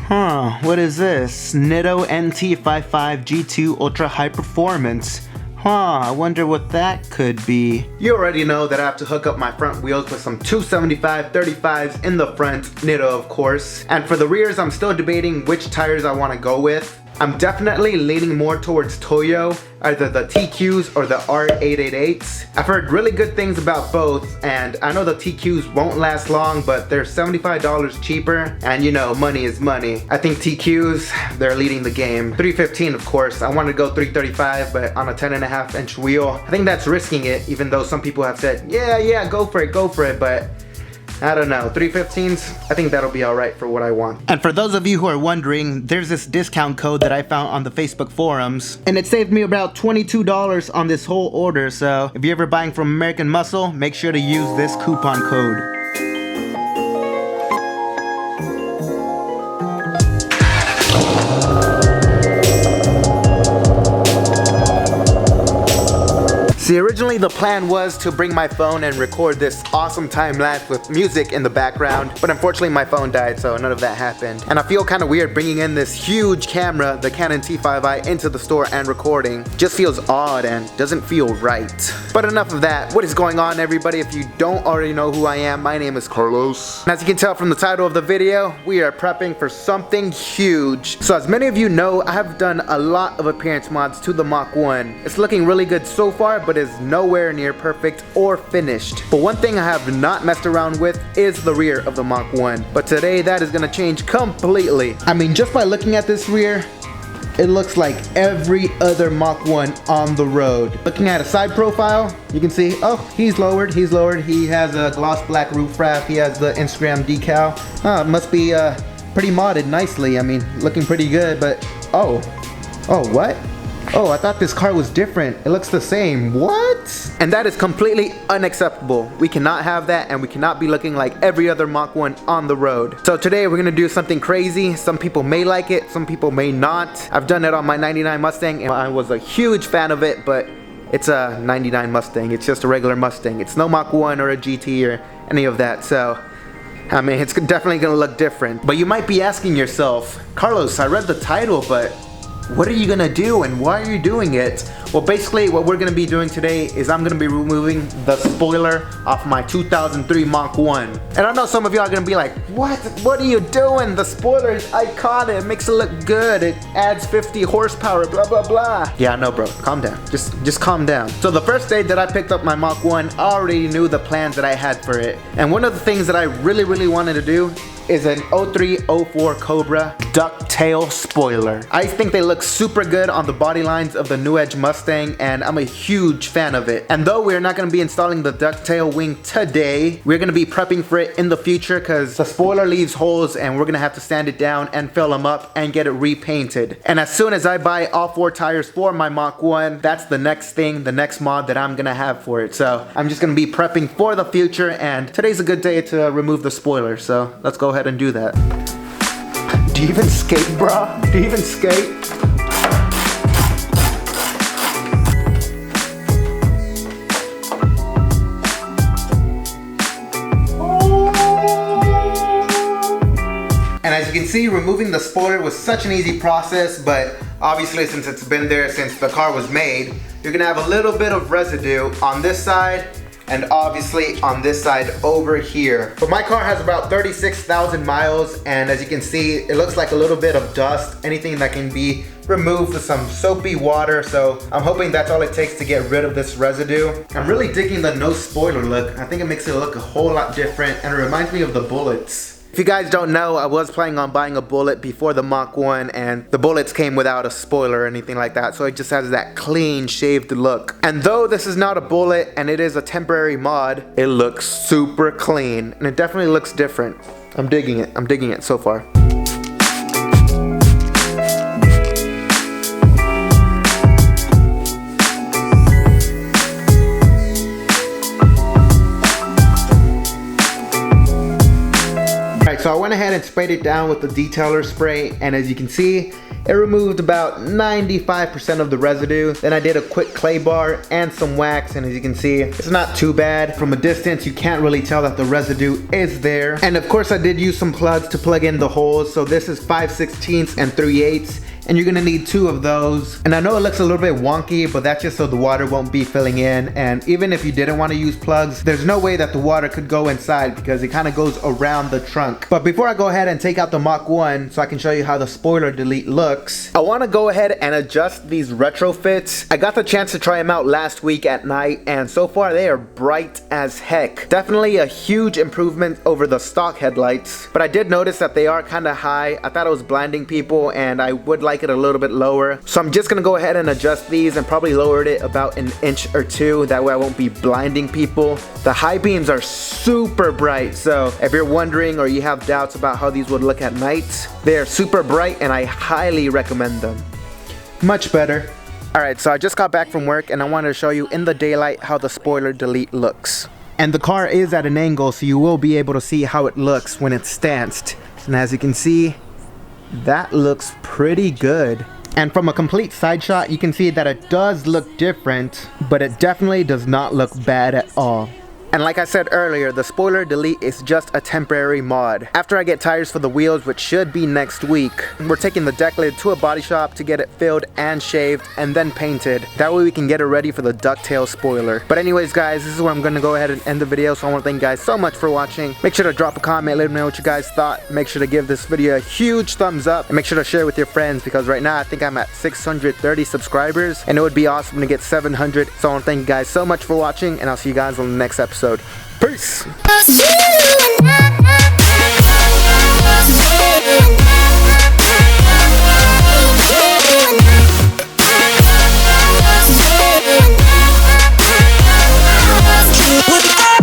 Huh, what is this? Nitto NT55 G2 Ultra High Performance. I wonder what that could be. You already know that I have to hook up my front wheels with some 275 35s in the front, Nitto of course. And for the rears, I'm still debating which tires I want to go with. I'm definitely leaning more towards Toyo, either the TQs or the R888s. I've heard really good things about both, and I know the TQs won't last long, but they're $75 cheaper, and you know, money is money. I think TQs, they're leading the game. 315 of course, I want to go 335, but on a 10.5-inch wheel, I think that's risking it, even though some people have said, yeah, go for it, but I don't know, 315s, I think that'll be alright for what I want. And for those of you who are wondering, there's this discount code that I found on the Facebook forums, and it saved me about $22 on this whole order, so if you're ever buying from American Muscle, make sure to use this coupon code. See, originally the plan was to bring my phone and record this awesome time lapse with music in the background, but unfortunately my phone died, so none of that happened. And I feel kind of weird bringing in this huge camera, the Canon T5i, into the store and recording. Just feels odd and doesn't feel right. But enough of that. What is going on, everybody? If you don't already know who I am, my name is Carlos. And as you can tell from the title of the video, we are prepping for something huge. So as many of you know, I have done a lot of appearance mods to the Mach 1. It's looking really good so far, but is nowhere near perfect or finished. But one thing I have not messed around with is the rear of the Mach 1. But today that is gonna change completely. I mean, just by looking at this rear, it looks like every other Mach 1 on the road. Looking at a side profile, you can see, oh, he's lowered. He has a gloss black roof wrap. He has the Instagram decal. It must be pretty modded nicely. I mean, looking pretty good, but oh, what? Oh, I thought this car was different. It looks the same. What? And that is completely unacceptable. We cannot have that, and we cannot be looking like every other Mach 1 on the road. So today we're gonna do something crazy. Some people may like it, some people may not. I've done it on my 99 Mustang, and I was a huge fan of it, but it's a 99 Mustang. It's just a regular Mustang. It's no Mach 1 or a GT or any of that, so I mean, it's definitely gonna look different. But you might be asking yourself, Carlos, I read the title, but what are you gonna do and why are you doing it? Well, basically what we're gonna be doing today is I'm gonna be removing the spoiler off my 2003 Mach 1. And I know some of y'all are gonna be like, what are you doing? The spoiler is iconic, it makes it look good, it adds 50 horsepower, blah blah blah. Yeah, I know, bro, calm down, just calm down. So the first day that I picked up my Mach 1, I already knew the plans that I had for it. And one of the things that I really wanted to do is an 0304 Cobra ducktail spoiler. I think they look super good on the body lines of the New Edge Mustang, and I'm a huge fan of it. And though we're not gonna be installing the ducktail wing today, we're gonna be prepping for it in the future because the spoiler leaves holes and we're gonna have to sand it down and fill them up and get it repainted. And as soon as I buy all 4 tires for my Mach 1, that's the next thing, the next mod that I'm gonna have for it. So I'm just gonna be prepping for the future, and today's a good day to remove the spoiler. So let's go ahead and do that. Do you even skate, bro? Do you even skate? And as you can see, removing the spoiler was such an easy process, but obviously since it's been there since the car was made, you're gonna have a little bit of residue on this side and obviously on this side over here. But my car has about 36,000 miles, and as you can see, it looks like a little bit of dust, anything that can be removed with some soapy water, so I'm hoping that's all it takes to get rid of this residue. I'm really digging the no spoiler look. I think it makes it look a whole lot different, and it reminds me of the Bullets. If you guys don't know, I was planning on buying a Bullet before the Mach 1, and the Bullets came without a spoiler or anything like that, so it just has that clean shaved look. And though this is not a Bullet and it is a temporary mod, it looks super clean, and it definitely looks different. I'm digging it so far. So I went ahead and sprayed it down with the detailer spray, and as you can see, it removed about 95% of the residue. Then I did a quick clay bar and some wax, and as you can see, it's not too bad. From a distance, you can't really tell that the residue is there. And of course, I did use some plugs to plug in the holes. So this is 5/16 and 3/8. And you're gonna need 2 of those. And I know it looks a little bit wonky, but that's just so the water won't be filling in. And even if you didn't want to use plugs, there's no way that the water could go inside because it kind of goes around the trunk. But before I go ahead and take out the Mach 1 so I can show you how the spoiler delete looks, I want to go ahead and adjust these retrofits. I got the chance to try them out last week at night, and so far they are bright as heck. Definitely a huge improvement over the stock headlights, but I did notice that they are kind of high. I thought it was blinding people, and I would like it a little bit lower. So I'm just gonna go ahead and adjust these and probably lower it about 1 inch or 2. That way I won't be blinding people. The high beams are super bright, so if you're wondering or you have doubts about how these would look at night, they are super bright and I highly recommend them. Much better. Alright, so I just got back from work and I wanted to show you in the daylight how the spoiler delete looks. And the car is at an angle, so you will be able to see how it looks when it's stanced. And as you can see, that looks pretty good. And from a complete side shot, you can see that it does look different, but it definitely does not look bad at all. And like I said earlier, the spoiler delete is just a temporary mod. After I get tires for the wheels, which should be next week, we're taking the deck lid to a body shop to get it filled and shaved and then painted. That way we can get it ready for the ducktail spoiler. But anyways guys, this is where I'm going to go ahead and end the video. So I want to thank you guys so much for watching. Make sure to drop a comment, let me know what you guys thought. Make sure to give this video a huge thumbs up and make sure to share with your friends, because right now I think I'm at 630 subscribers and it would be awesome to get 700. So I want to thank you guys so much for watching, and I'll see you guys on the next episode. Peace!